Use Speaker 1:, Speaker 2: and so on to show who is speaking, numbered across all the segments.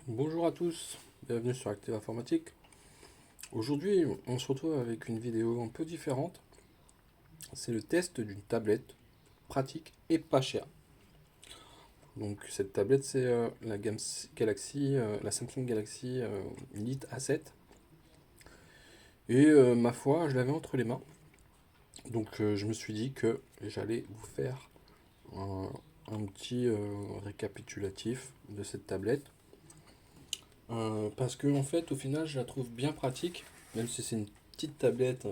Speaker 1: Bonjour à tous, bienvenue sur Active Informatique. Aujourd'hui, on se retrouve avec une vidéo un peu différente. C'est le test d'une tablette pratique et pas chère. Donc cette tablette, c'est la gamme Galaxy, la Samsung Galaxy Elite A7. Et ma foi, je l'avais entre les mains. Donc je me suis dit que j'allais vous faire un, un petit récapitulatif de cette tablette. Parce que en fait, au final, je la trouve bien pratique, même si c'est une petite tablette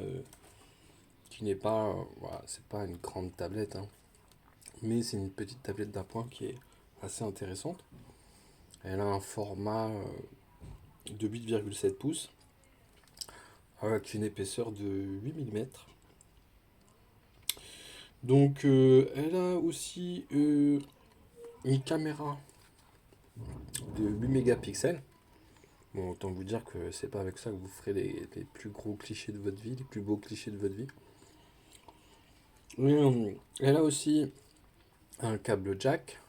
Speaker 1: qui n'est pas, voilà, c'est pas une grande tablette, hein, mais c'est une petite tablette d'appoint qui est assez intéressante. Elle a un format de 8,7 pouces avec une épaisseur de 8 mm. Donc, elle a aussi une caméra de 8 mégapixels. Bon, autant vous dire que c'est pas avec ça que vous ferez les plus gros clichés de votre vie, les plus beaux clichés de votre vie. Elle a aussi un câble jack,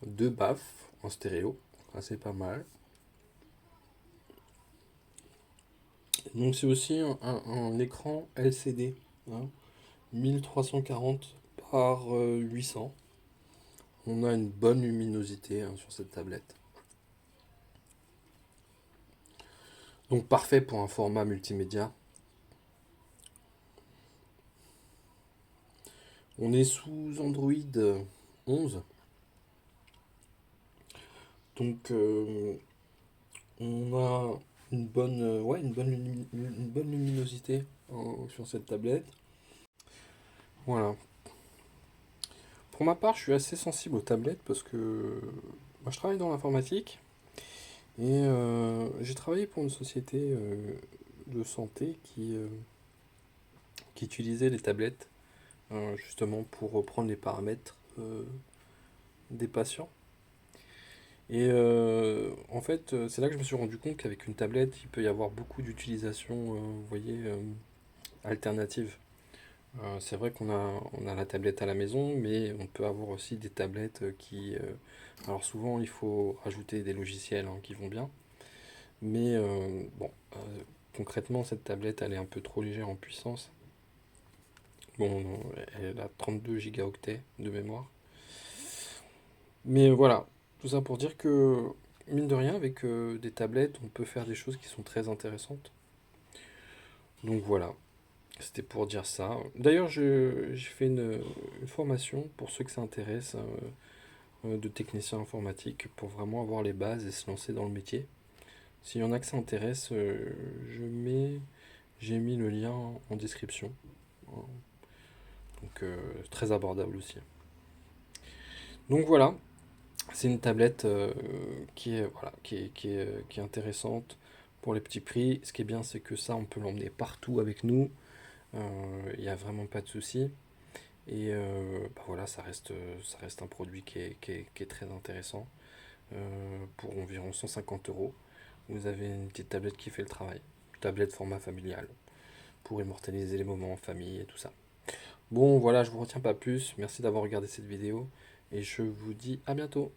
Speaker 1: deux baffes en stéréo, assez pas mal. Donc c'est aussi un écran LCD, hein, 1340 par 800. On a une bonne luminosité, hein, sur cette tablette. Donc parfait pour un format multimédia. On est sous Android 11. Donc on a une bonne luminosité sur cette tablette. Voilà. Pour ma part, je suis assez sensible aux tablettes parce que moi, je travaille dans l'informatique et j'ai travaillé pour une société de santé qui utilisait les tablettes justement pour reprendre les paramètres des patients. Et en fait, c'est là que je me suis rendu compte qu'avec une tablette, il peut y avoir beaucoup d'utilisations, vous voyez, alternatives. C'est vrai on a la tablette à la maison, mais on peut avoir aussi des tablettes alors souvent, il faut rajouter des logiciels, hein, qui vont bien. Mais bon, concrètement, cette tablette, elle est un peu trop légère en puissance. Bon, elle a 32 gigaoctets de mémoire. Mais voilà, tout ça pour dire que, mine de rien, avec des tablettes, on peut faire des choses qui sont très intéressantes. Donc voilà, c'était pour dire ça. D'ailleurs, j'ai fait une formation pour ceux que ça intéresse, de technicien informatique, pour vraiment avoir les bases et se lancer dans le métier. S'il y en a que ça intéresse, j'ai mis le lien en description. Donc très abordable aussi. Donc voilà, c'est une tablette qui est, voilà, qui est intéressante pour les petits prix. Ce qui est bien, c'est que ça, on peut l'emmener partout avec nous. Il n'y a vraiment pas de souci. Et bah voilà, ça reste un produit qui est très intéressant. Pour environ 150 euros, vous avez une petite tablette qui fait le travail. Tablette format familial pour immortaliser les moments en famille et tout ça. Bon, voilà, je vous retiens pas plus. Merci d'avoir regardé cette vidéo et je vous dis à bientôt.